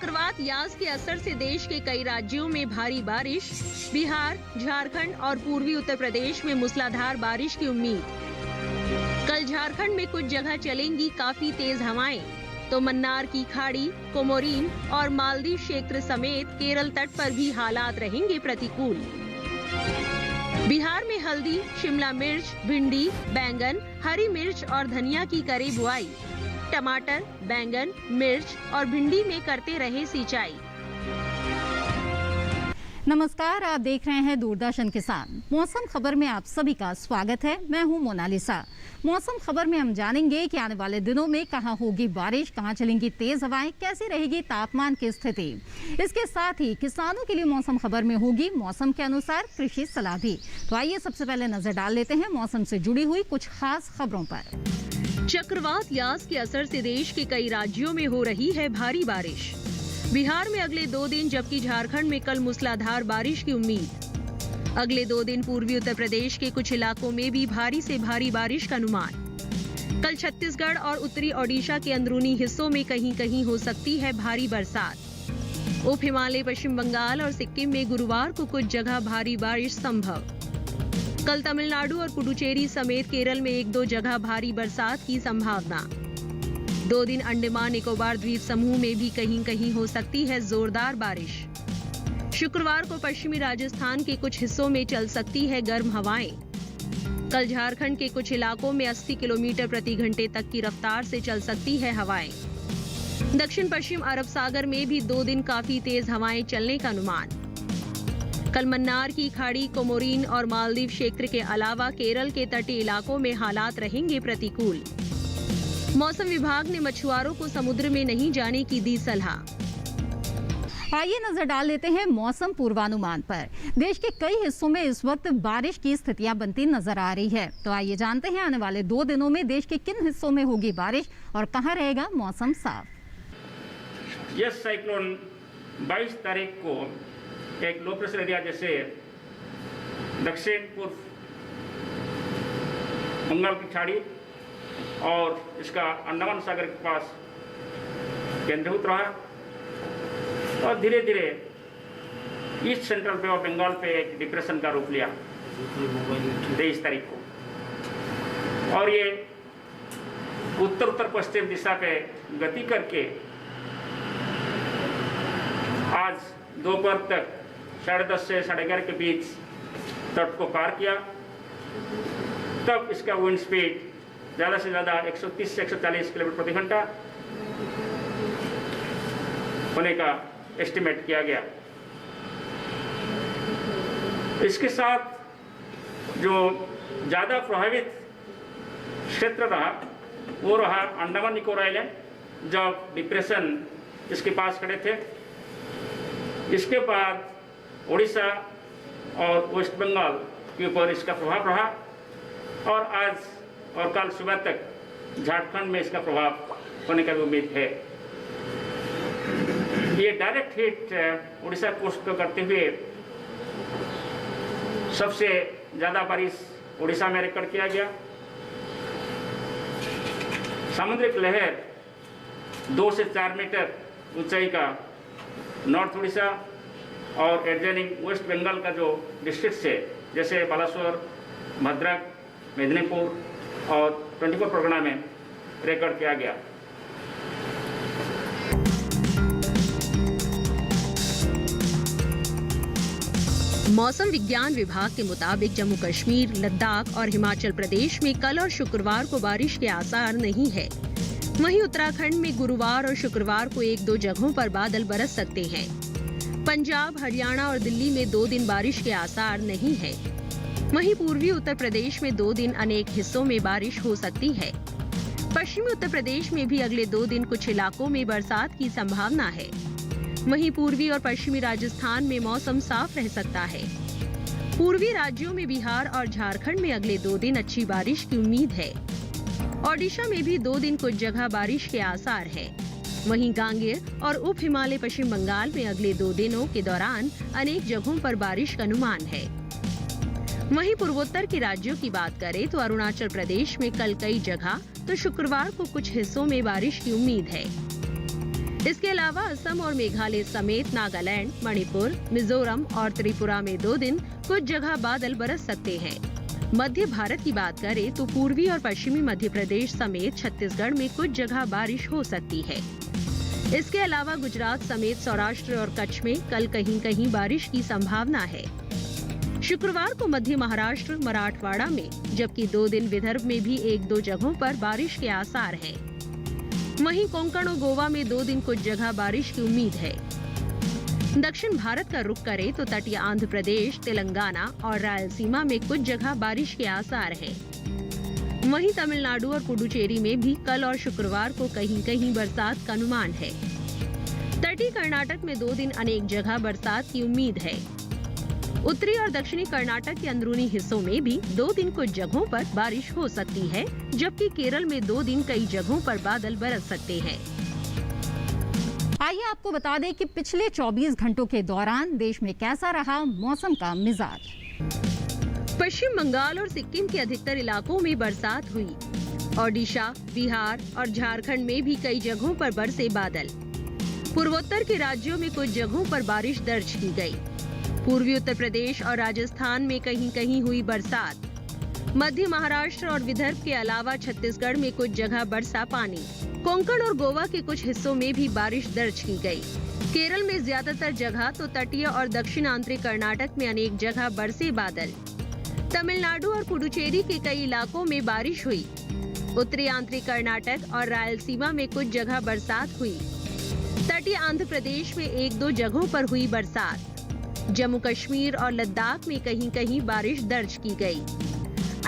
चक्रवात यास के असर से देश के कई राज्यों में भारी बारिश, बिहार, झारखंड और पूर्वी उत्तर प्रदेश में मूसलाधार बारिश की उम्मीद। कल झारखंड में कुछ जगह चलेंगी काफी तेज हवाएं, तो मन्नार की खाड़ी, कोमोरीन और मालदीव क्षेत्र समेत केरल तट पर भी हालात रहेंगे प्रतिकूल। बिहार में हल्दी, शिमला मिर्च, भिंडी, बैंगन, हरी मिर्च और धनिया की करे बुआई। टमाटर, बैंगन, मिर्च और भिंडी में करते रहे सिंचाई। नमस्कार, आप देख रहे हैं दूरदर्शन किसान। मौसम खबर में आप सभी का स्वागत है। मैं हूं मोनालिसा। मौसम खबर में हम जानेंगे कि आने वाले दिनों में कहां होगी बारिश, कहां चलेंगी तेज हवाएं, कैसी रहेगी तापमान की स्थिति। इसके साथ ही किसानों के लिए मौसम खबर में होगी मौसम के अनुसार कृषि सलाह भी। तो आइए सबसे पहले नजर डाल लेते हैं मौसम से जुड़ी हुई कुछ खास खबरों पर। चक्रवात यास के असर से देश के कई राज्यों में हो रही है भारी बारिश। बिहार में अगले 2 दिन जबकि झारखंड में कल मूसलाधार बारिश की उम्मीद। अगले 2 दिन पूर्वी उत्तर प्रदेश के कुछ इलाकों में भी भारी से भारी बारिश का अनुमान। कल छत्तीसगढ़ और उत्तरी ओडिशा के अंदरूनी हिस्सों में कहीं कहीं हो सकती है भारी बरसात। उप हिमालय, पश्चिम बंगाल और सिक्किम में गुरुवार को कुछ जगह भारी बारिश संभव। कल तमिलनाडु और पुडुचेरी समेत केरल में 1-2 जगह भारी बरसात की संभावना। 2 दिन अंडमान निकोबार द्वीप समूह में भी कहीं कहीं हो सकती है जोरदार बारिश। शुक्रवार को पश्चिमी राजस्थान के कुछ हिस्सों में चल सकती है गर्म हवाएं। कल झारखंड के कुछ इलाकों में 80 किलोमीटर प्रति घंटे तक की रफ्तार से चल सकती है हवाएं। दक्षिण पश्चिम अरब सागर में भी 2 दिन काफी तेज हवाएं चलने का अनुमान। कल मन्नार की खाड़ी, कोमोरीन और मालदीव क्षेत्र के अलावा केरल के तटीय इलाकों में हालात रहेंगे प्रतिकूल। मौसम विभाग ने मछुआरों को समुद्र में नहीं जाने की दी सलाह। आइए नजर डाल लेते हैं मौसम पूर्वानुमान पर। देश के कई हिस्सों में इस वक्त बारिश की स्थितियां बनती नजर आ रही है। तो आइए जानते हैं आने वाले 2 दिनों में देश के किन हिस्सों में होगी बारिश और कहां रहेगा मौसम साफ। यह साइक्लोन 22 तारीख को एक लो प्रेशर एरिया जैसे दक्षिण पूर्व बंगाल की खाड़ी और इसका अंडमान सागर के पास केंद्रीभूत रहा और धीरे धीरे east central bay of Bengal पे एक डिप्रेशन का रूप लिया 23 तारीख को, और ये उत्तर उत्तर पश्चिम दिशा पे गति करके आज दोपहर तक 10:30 से 11:30 के बीच तट को पार किया। तब इसका विंड स्पीड ज़्यादा से ज़्यादा 130 से 140 किलोमीटर प्रति घंटा होने का एस्टिमेट किया गया। इसके साथ जो ज़्यादा प्रभावित क्षेत्र रहा वो रहा अंडमान निकोबार आइलैंड, जब डिप्रेशन इसके पास खड़े थे। इसके बाद उड़ीसा और वेस्ट बंगाल के ऊपर इसका प्रभाव रहा और आज और कल सुबह तक झारखंड में इसका प्रभाव होने का भी उम्मीद है। ये डायरेक्ट हिट उड़ीसा कोस्ट को करते हुए सबसे ज़्यादा बारिश उड़ीसा में रिकॉर्ड किया गया। सामुद्रिक लहर 2 से 4 मीटर ऊंचाई का नॉर्थ उड़ीसा और एडजॉइनिंग वेस्ट बंगाल का जो डिस्ट्रिक्ट है जैसे बालासोर, भद्रक, मेदिनीपुर और 24 परगना में रिकॉर्ड किया गया। मौसम विज्ञान विभाग के मुताबिक जम्मू कश्मीर, लद्दाख और हिमाचल प्रदेश में कल और शुक्रवार को बारिश के आसार नहीं है। वहीं उत्तराखंड में गुरुवार और शुक्रवार को 1-2 जगहों पर बादल बरस सकते हैं। पंजाब, हरियाणा और दिल्ली में 2 दिन बारिश के आसार नहीं है। वहीं पूर्वी उत्तर प्रदेश में 2 दिन अनेक हिस्सों में बारिश हो सकती है। पश्चिमी उत्तर प्रदेश में भी अगले 2 दिन कुछ इलाकों में बरसात की संभावना है। वहीं पूर्वी और पश्चिमी राजस्थान में मौसम साफ रह सकता है। पूर्वी राज्यों में बिहार और झारखंड में अगले 2 दिन अच्छी बारिश की उम्मीद है। ओडिशा में भी 2 दिन कुछ जगह बारिश के आसार हैं। वहीं गांगेय और उप हिमालय पश्चिम बंगाल में अगले 2 दिनों के दौरान अनेक जगहों पर बारिश का अनुमान है। वहीं पूर्वोत्तर के राज्यों की बात करें तो अरुणाचल प्रदेश में कल कई जगह तो शुक्रवार को कुछ हिस्सों में बारिश की उम्मीद है। इसके अलावा असम और मेघालय समेत नागालैंड, मणिपुर, मिजोरम और त्रिपुरा में 2 दिन कुछ जगह बादल बरस सकते हैं। मध्य भारत की बात करें तो पूर्वी और पश्चिमी मध्य प्रदेश समेत छत्तीसगढ़ में कुछ जगह बारिश हो सकती है। इसके अलावा गुजरात समेत सौराष्ट्र और कच्छ में कल कहीं कहीं बारिश की संभावना है। शुक्रवार को मध्य महाराष्ट्र, मराठवाड़ा में, जबकि 2 दिन विदर्भ में भी 1-2 जगहों पर बारिश के आसार हैं। वहीं कोंकण और गोवा में 2 दिन कुछ जगह बारिश की उम्मीद है। दक्षिण भारत का रुख करें तो तटीय आंध्र प्रदेश, तेलंगाना और रायलसीमा में कुछ जगह बारिश के आसार हैं। वहीं तमिलनाडु और पुडुचेरी में भी कल और शुक्रवार को कहीं कहीं बरसात का अनुमान है। तटीय कर्नाटक में 2 दिन अनेक जगह बरसात की उम्मीद है। उत्तरी और दक्षिणी कर्नाटक के अंदरूनी हिस्सों में भी 2 दिन कुछ जगहों पर बारिश हो सकती है, जबकि केरल में 2 दिन कई जगहों पर बादल बरस सकते हैं। आइए आपको बता दें कि पिछले 24 घंटों के दौरान देश में कैसा रहा मौसम का मिजाज। पश्चिम बंगाल और सिक्किम के अधिकतर इलाकों में बरसात हुई। ओडिशा, बिहार और झारखंड में भी कई जगहों पर बरसे बादल। पूर्वोत्तर के राज्यों में कुछ जगहों पर बारिश दर्ज की गई। पूर्वी उत्तर प्रदेश और राजस्थान में कहीं कहीं हुई बरसात। मध्य महाराष्ट्र और विदर्भ के अलावा छत्तीसगढ़ में कुछ जगह बरसा पानी। कोंकण और गोवा के कुछ हिस्सों में भी बारिश दर्ज की गई। केरल में ज्यादातर जगह तो तटीय और दक्षिण आंतरिक कर्नाटक में अनेक जगह बरसे बादल। तमिलनाडु और पुडुचेरी के कई इलाकों में बारिश हुई। उत्तरी आंतरिक कर्नाटक और रायलसीमा में कुछ जगह बरसात हुई। तटीय आंध्र प्रदेश में 1-2 जगहों पर हुई बरसात। जम्मू कश्मीर और लद्दाख में कहीं कहीं बारिश दर्ज की गई।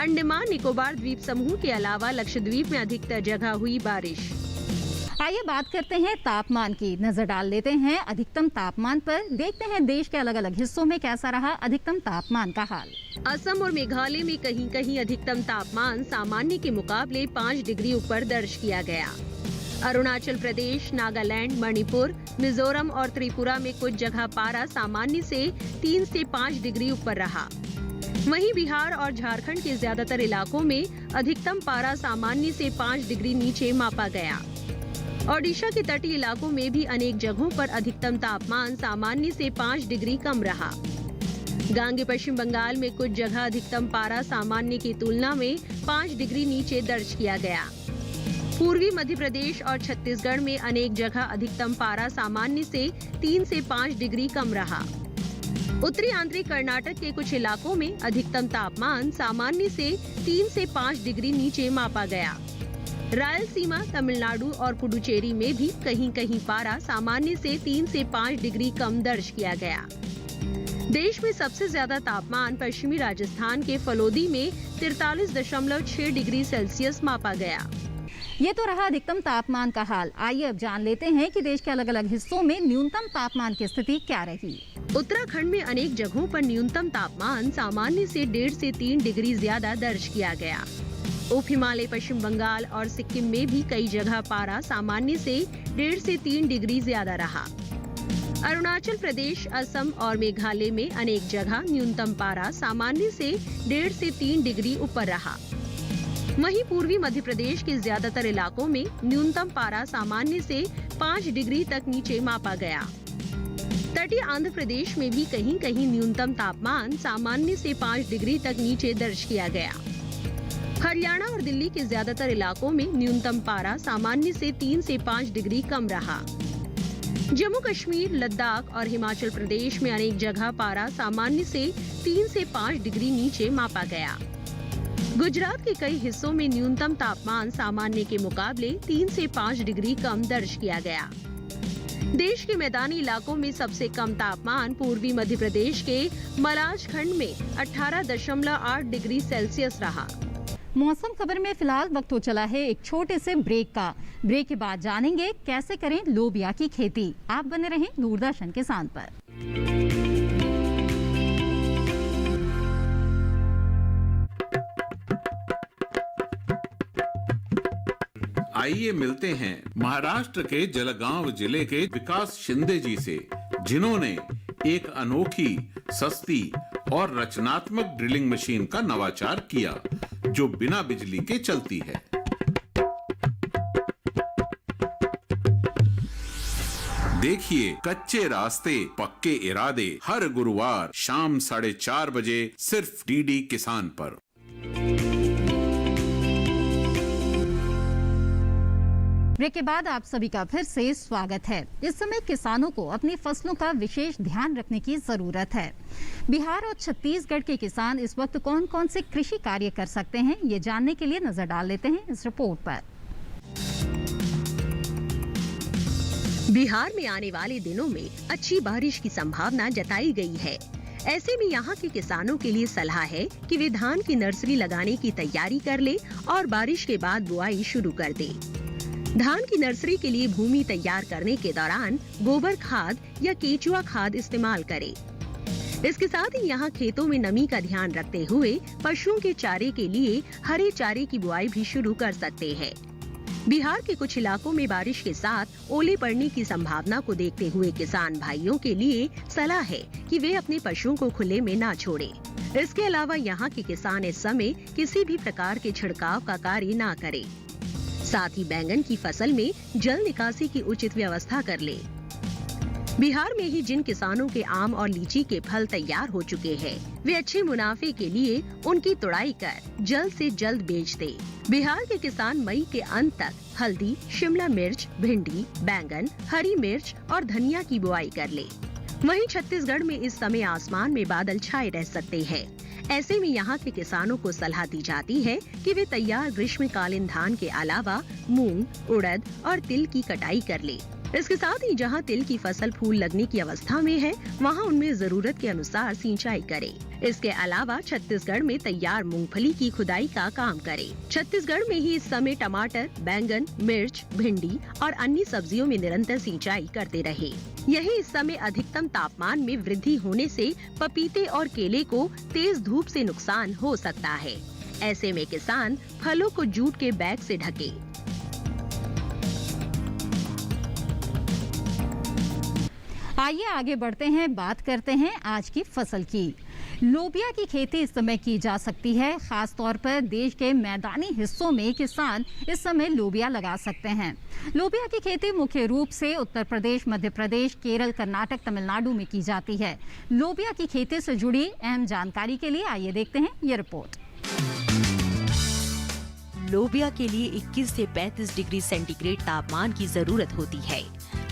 अंडमान निकोबार द्वीप समूह के अलावा लक्षद्वीप में अधिकतर जगह हुई बारिश। आइए बात करते हैं तापमान की। नजर डाल लेते हैं अधिकतम तापमान पर। देखते हैं देश के अलग अलग हिस्सों में कैसा रहा अधिकतम तापमान का हाल। असम और मेघालय में कहीं कहीं अधिकतम तापमान सामान्य के मुकाबले 5 डिग्री ऊपर दर्ज किया गया। अरुणाचल प्रदेश, नागालैंड, मणिपुर, मिजोरम और त्रिपुरा में कुछ जगह पारा सामान्य से 3 से 5 डिग्री ऊपर रहा। वहीं बिहार और झारखंड के ज्यादातर इलाकों में अधिकतम पारा सामान्य से 5 डिग्री नीचे मापा गया। ओडिशा के तटीय इलाकों में भी अनेक जगहों पर अधिकतम तापमान सामान्य से 5 डिग्री कम रहा। गांगे पश्चिम बंगाल में कुछ जगह अधिकतम पारा सामान्य की तुलना में 5 डिग्री नीचे दर्ज किया गया। पूर्वी मध्य प्रदेश और छत्तीसगढ़ में अनेक जगह अधिकतम पारा सामान्य से 3 से 5 डिग्री कम रहा। उत्तरी आंतरिक कर्नाटक के कुछ इलाकों में अधिकतम तापमान सामान्य से 3 से 5 डिग्री नीचे मापा गया। रायलसीमा, तमिलनाडु और पुडुचेरी में भी कहीं कहीं पारा सामान्य से 3 से 5 डिग्री कम दर्ज किया गया। देश में सबसे ज्यादा तापमान पश्चिमी राजस्थान के फलोदी में 43.6 डिग्री सेल्सियस मापा गया। ये तो रहा अधिकतम तापमान का हाल। आइए अब जान लेते हैं कि देश के अलग अलग हिस्सों में न्यूनतम तापमान की स्थिति क्या रही। उत्तराखंड में अनेक जगहों पर न्यूनतम तापमान सामान्य से 1.5 से 3 डिग्री ज्यादा दर्ज किया गया। उप हिमालय, पश्चिम बंगाल और सिक्किम में भी कई जगह पारा सामान्य से 1.5 से 3 डिग्री ज्यादा रहा। अरुणाचल प्रदेश, असम और मेघालय में अनेक जगह न्यूनतम पारा सामान्य से 1.5 से 3 डिग्री ऊपर रहा। वहीं पूर्वी मध्य प्रदेश के ज्यादातर इलाकों में न्यूनतम पारा सामान्य से 5 डिग्री तक नीचे मापा गया। तटीय आंध्र प्रदेश में भी कहीं कहीं न्यूनतम तापमान सामान्य से 5 डिग्री तक नीचे दर्ज किया गया। हरियाणा और दिल्ली के ज्यादातर इलाकों में न्यूनतम पारा सामान्य से 3 से 5 डिग्री कम रहा। जम्मू कश्मीर, लद्दाख और हिमाचल प्रदेश में अनेक जगह पारा सामान्य से 3 से 5 डिग्री नीचे मापा गया। गुजरात के कई हिस्सों में न्यूनतम तापमान सामान्य के मुकाबले 3 से 5 डिग्री कम दर्ज किया गया। देश के मैदानी इलाकों में सबसे कम तापमान पूर्वी मध्य प्रदेश के मलाज खंड में 18.8 डिग्री सेल्सियस रहा। मौसम खबर में फिलहाल वक्त हो चला है एक छोटे से ब्रेक का। ब्रेक के बाद जानेंगे कैसे करें लोबिया की खेती। आप बने रहें दूरदर्शन किसान पर। आइए मिलते हैं महाराष्ट्र के जलगांव जिले के विकास शिंदे जी से, जिन्होंने एक अनोखी, सस्ती और रचनात्मक ड्रिलिंग मशीन का नवाचार किया जो बिना बिजली के चलती है। देखिए कच्चे रास्ते पक्के इरादे हर गुरुवार शाम 4:30 बजे सिर्फ डीडी किसान पर। ब्रेक के बाद आप सभी का फिर से स्वागत है। इस समय किसानों को अपनी फसलों का विशेष ध्यान रखने की जरूरत है। बिहार और छत्तीसगढ़ के किसान इस वक्त कौन कौन से कृषि कार्य कर सकते हैं, ये जानने के लिए नजर डाल लेते हैं इस रिपोर्ट पर। बिहार में आने वाले दिनों में अच्छी बारिश की संभावना जताई गई है। ऐसे में यहाँ के किसानों के लिए सलाह है कि वे धान की नर्सरी लगाने की तैयारी कर ले और बारिश के बाद बुआई शुरू कर दे। धान की नर्सरी के लिए भूमि तैयार करने के दौरान गोबर खाद या केचुआ खाद इस्तेमाल करें। इसके साथ ही यहाँ खेतों में नमी का ध्यान रखते हुए पशुओं के चारे के लिए हरे चारे की बुआई भी शुरू कर सकते हैं। बिहार के कुछ इलाकों में बारिश के साथ ओले पड़ने की संभावना को देखते हुए किसान भाइयों के लिए सलाह है कि वे अपने पशुओं को खुले में ना छोड़ें। इसके अलावा यहाँ के किसान इस समय किसी भी प्रकार के छिड़काव का कार्य ना करें। साथ ही बैंगन की फसल में जल निकासी की उचित व्यवस्था कर ले। बिहार में ही जिन किसानों के आम और लीची के फल तैयार हो चुके हैं, वे अच्छे मुनाफे के लिए उनकी तुड़ाई कर जल्द से जल्द बेच दे। बिहार के किसान मई के अंत तक हल्दी, शिमला मिर्च, भिंडी, बैंगन, हरी मिर्च और धनिया की बुआई कर ले। वहीं छत्तीसगढ़ में इस समय आसमान में बादल छाए रह सकते हैं। ऐसे में यहाँ के किसानों को सलाह दी जाती है कि वे तैयार ग्रीष्मकालीन धान के अलावा मूंग, उड़द और तिल की कटाई कर ले। इसके साथ ही जहाँ तिल की फसल फूल लगने की अवस्था में है, वहाँ उनमें जरूरत के अनुसार सिंचाई करे। इसके अलावा छत्तीसगढ़ में तैयार मूंगफली की खुदाई का काम करे। छत्तीसगढ़ में ही इस समय टमाटर, बैंगन, मिर्च, भिंडी और अन्य सब्जियों में निरंतर सिंचाई करते रहे। यही इस समय अधिकतम तापमान में वृद्धि होने से पपीते और केले को तेज धूप से नुकसान हो सकता है। ऐसे में किसान फलों को जूट के बैग से ढके। आइए आगे बढ़ते हैं, बात करते हैं आज की फसल की। लोबिया की खेती इस समय की जा सकती है। खास तौर पर देश के मैदानी हिस्सों में किसान इस समय लोबिया लगा सकते हैं। लोबिया की खेती मुख्य रूप से उत्तर प्रदेश, मध्य प्रदेश, केरल, कर्नाटक, तमिलनाडु में की जाती है। लोबिया की खेती से जुड़ी अहम जानकारी के लिए आइए देखते हैं ये रिपोर्ट। लोबिया के लिए 21 से 35 डिग्री सेंटीग्रेड तापमान की जरूरत होती है।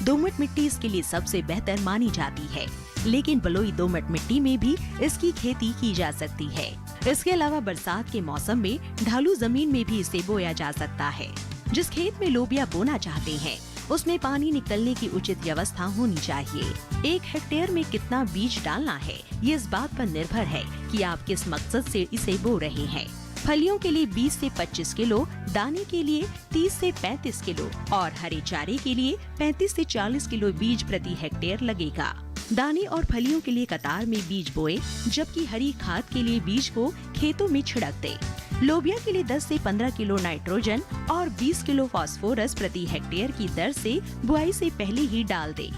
दोमट मिट्टी इसके लिए सबसे बेहतर मानी जाती है, लेकिन बलुई दोमट मिट्टी में भी इसकी खेती की जा सकती है। इसके अलावा बरसात के मौसम में ढालू जमीन में भी इसे बोया जा सकता है। जिस खेत में लोबिया बोना चाहते हैं, उसमें पानी निकलने की उचित व्यवस्था होनी चाहिए। 1 हेक्टेयर में कितना बीज डालना है, ये इस बात पर निर्भर है कि आप किस मकसद से इसे बो रहे हैं। फलियों के लिए 20 से 25 किलो, दाने के लिए 30 से 35 किलो और हरे चारे के लिए 35 से 40 किलो बीज प्रति हेक्टेयर लगेगा। दाने और फलियों के लिए कतार में बीज बोए, जबकि हरी खाद के लिए बीज को खेतों में छिड़क दे। लोबिया के लिए 10 से 15 किलो नाइट्रोजन और 20 किलो फास्फोरस प्रति हेक्टेयर की दर से बुआई से पहले ही डाल दे।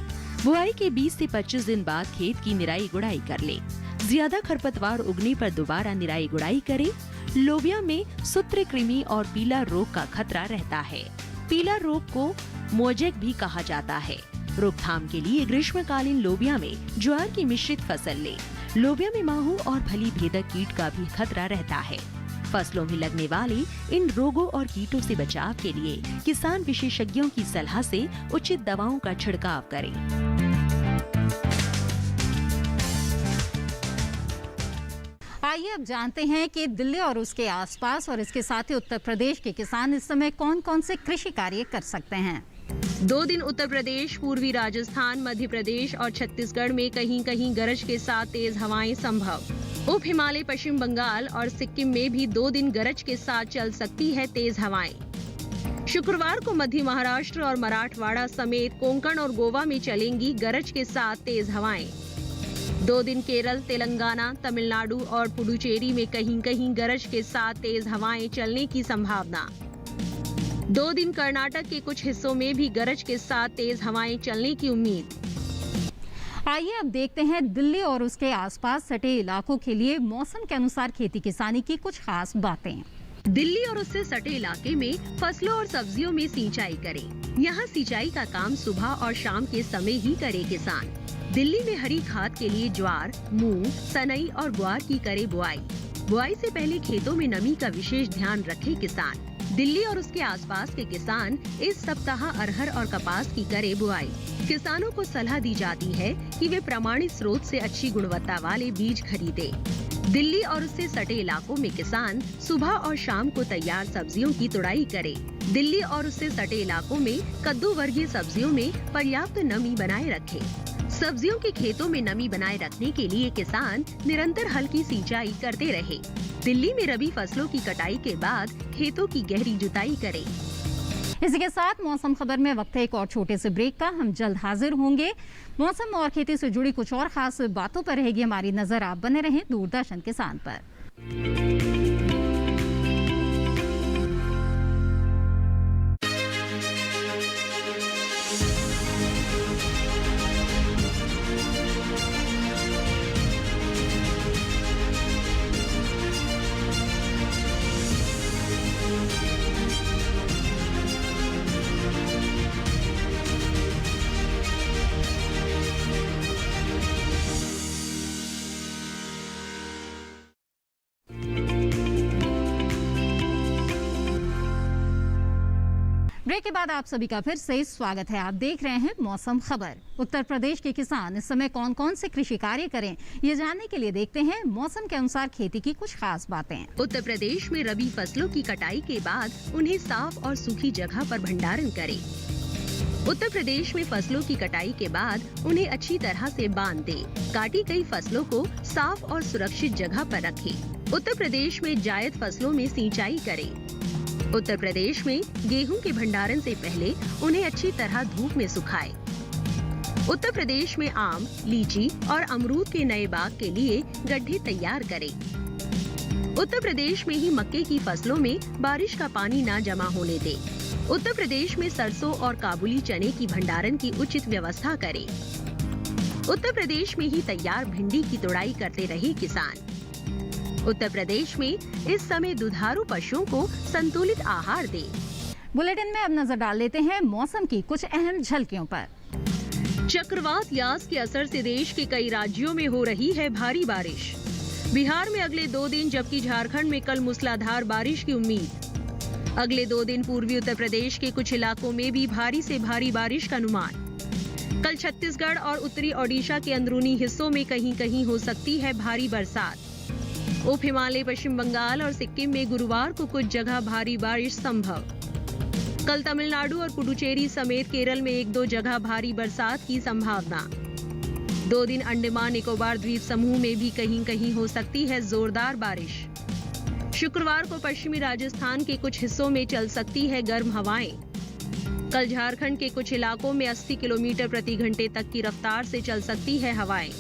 बुआई के 20 से 25 दिन बाद खेत की निराई गुड़ाई कर ले। ज्यादा खरपतवार उगने पर दोबारा निराई गुड़ाई करे। लोबिया में सूत्रकृमि और पीला रोग का खतरा रहता है। पीला रोग को मोजेक भी कहा जाता है। रोकथाम के लिए ग्रीष्मकालीन लोबिया में ज्वार की मिश्रित फसल ले। लोबिया में माहू और फली भेदक कीट का भी खतरा रहता है। फसलों में लगने वाले इन रोगों और कीटों से बचाव के लिए किसान विशेषज्ञों की सलाह से उचित दवाओं का छिड़काव करें। आइए अब जानते हैं कि दिल्ली और उसके आसपास और इसके साथ ही उत्तर प्रदेश के किसान इस समय कौन कौन से कृषि कार्य कर सकते हैं। 2 दिन उत्तर प्रदेश, पूर्वी राजस्थान, मध्य प्रदेश और छत्तीसगढ़ में कहीं कहीं गरज के साथ तेज हवाएं संभव। उप हिमालय, पश्चिम बंगाल और सिक्किम में भी 2 दिन गरज के साथ चल सकती है तेज हवाएं। शुक्रवार को मध्य महाराष्ट्र और मराठवाड़ा समेत कोंकण और गोवा में चलेंगी गरज के साथ तेज हवाएं। 2 दिन केरल, तेलंगाना, तमिलनाडु और पुडुचेरी में कहीं कहीं गरज के साथ तेज हवाएं चलने की संभावना। 2 दिन कर्नाटक के कुछ हिस्सों में भी गरज के साथ तेज हवाएं चलने की उम्मीद। आइए अब देखते हैं दिल्ली और उसके आसपास सटे इलाकों के लिए मौसम के अनुसार खेती किसानी की कुछ खास बातें। दिल्ली और उससे सटे इलाके में फसलों और सब्जियों में सिंचाई करें। यहाँ सिंचाई का काम सुबह और शाम के समय ही करे किसान। दिल्ली में हरी खाद के लिए ज्वार, मूंग, सनई और ग्वार की करे बुआई। बुआई से पहले खेतों में नमी का विशेष ध्यान रखे किसान। दिल्ली और उसके आसपास के किसान इस सप्ताह अरहर और कपास की करे बुआई। किसानों को सलाह दी जाती है कि वे प्रमाणित स्रोत से अच्छी गुणवत्ता वाले बीज खरीदें। दिल्ली और उससे सटे इलाकों में किसान सुबह और शाम को तैयार सब्जियों की तुड़ाई करें। दिल्ली और उससे सटे इलाकों में कद्दू वर्गीय सब्जियों में पर्याप्त नमी बनाए रखें। सब्जियों के खेतों में नमी बनाए रखने के लिए किसान निरंतर हल्की सिंचाई करते रहे। दिल्ली में रबी फसलों की कटाई के बाद खेतों की गहरी जुताई करें। इसी के साथ मौसम खबर में वक्त है एक और छोटे से ब्रेक का। हम जल्द हाजिर होंगे। मौसम और खेती से जुड़ी कुछ और खास बातों पर रहेगी हमारी नजर। आप बने रहें दूरदर्शन किसान पर। ब्रेक के बाद आप सभी का फिर से स्वागत है। आप देख रहे हैं मौसम खबर। उत्तर प्रदेश के किसान इस समय कौन कौन से कृषि कार्य करें, ये जानने के लिए देखते हैं मौसम के अनुसार खेती की कुछ खास बातें। उत्तर प्रदेश में रबी फसलों की कटाई के बाद उन्हें साफ और सूखी जगह पर भंडारण करें। उत्तर प्रदेश में फसलों की कटाई के बाद उन्हें अच्छी तरह से बांध दें। काटी गई फसलों को साफ और सुरक्षित जगह पर रखें। उत्तर प्रदेश में जायद फसलों में सिंचाई करें। उत्तर प्रदेश में गेहूं के भंडारण से पहले उन्हें अच्छी तरह धूप में सुखाएं। उत्तर प्रदेश में आम, लीची और अमरूद के नए बाग के लिए गड्ढे तैयार करें। उत्तर प्रदेश में ही मक्के की फसलों में बारिश का पानी न जमा होने दें। उत्तर प्रदेश में सरसों और काबुली चने की भंडारण की उचित व्यवस्था करें। उत्तर प्रदेश में ही तैयार भिंडी की तुड़ाई करते रहे किसान। उत्तर प्रदेश में इस समय दुधारू पशुओं को संतुलित आहार दें। बुलेटिन में अब नजर डाल लेते हैं मौसम की कुछ अहम झलकियों पर। चक्रवात यास के असर से देश के कई राज्यों में हो रही है भारी बारिश। बिहार में अगले 2 दिन जबकि झारखंड में कल मूसलाधार बारिश की उम्मीद। अगले 2 दिन पूर्वी उत्तर प्रदेश के कुछ इलाकों में भी भारी से भारी बारिश का अनुमान। कल छत्तीसगढ़ और उत्तरी ओडिशा के अंदरूनी हिस्सों में कहीं कहीं हो सकती है भारी बरसात। उप हिमालय पश्चिम बंगाल और सिक्किम में गुरुवार को कुछ जगह भारी बारिश संभव। कल तमिलनाडु और पुडुचेरी समेत केरल में 1-2 जगह भारी बरसात की संभावना। 2 दिन अंडमान निकोबार द्वीप समूह में भी कहीं कहीं हो सकती है जोरदार बारिश। शुक्रवार को पश्चिमी राजस्थान के कुछ हिस्सों में चल सकती है गर्म हवाएं। कल झारखंड के कुछ इलाकों में 80 किलोमीटर प्रति घंटे तक की रफ्तार से चल सकती है हवाएं।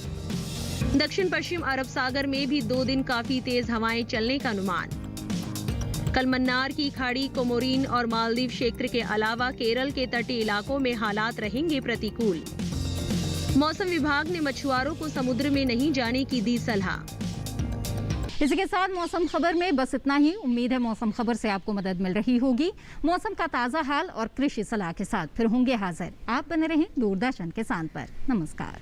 दक्षिण पश्चिम अरब सागर में भी 2 दिन काफी तेज हवाएं चलने का अनुमान। कल मन्नार की खाड़ी, कोमोरिन और मालदीव क्षेत्र के अलावा केरल के तटीय इलाकों में हालात रहेंगे प्रतिकूल। मौसम विभाग ने मछुआरों को समुद्र में नहीं जाने की दी सलाह। इसी के साथ मौसम खबर में बस इतना ही। उम्मीद है मौसम खबर से आपको मदद मिल रही होगी। मौसम का ताजा हाल और कृषि सलाह के साथ फिर होंगे हाजिर। आप बने रहें दूरदर्शन किसान पर। नमस्कार।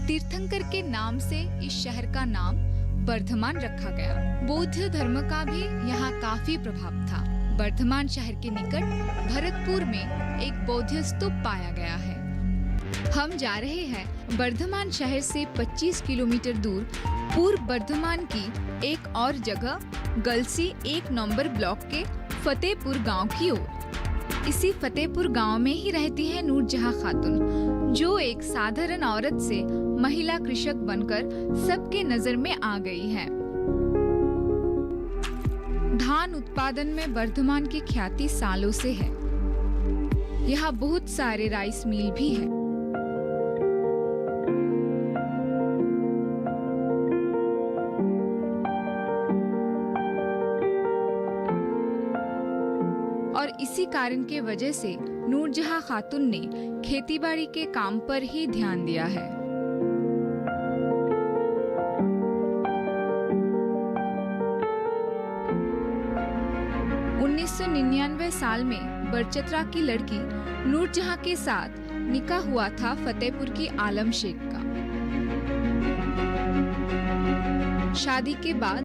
तीर्थंकर के नाम से इस शहर का नाम वर्धमान रखा गया। बौद्ध धर्म का भी यहाँ काफी प्रभाव था। वर्धमान शहर के निकट भरतपुर में एक बौद्ध स्तूप पाया गया है। हम जा रहे हैं वर्धमान शहर से 25 किलोमीटर दूर पूर्व वर्धमान की एक और जगह गलसी 1 नंबर ब्लॉक के फतेहपुर गांव की ओर। इसी फतेहपुर गांव में ही रहती है नूरजहां खातून, जो एक साधारण औरत से महिला कृषक बनकर सबके नजर में आ गई है। धान उत्पादन में वर्धमान की ख्याति सालों से है। यहाँ बहुत सारे राइस मिल भी है। और इसी कारण के वजह से नूरजहां खातून ने खेतीबाड़ी के काम पर ही ध्यान दिया है। साल में बरचत्रा की लड़की नूरजहां के साथ निकाह हुआ था फतेहपुर की आलम शेख का। शादी के बाद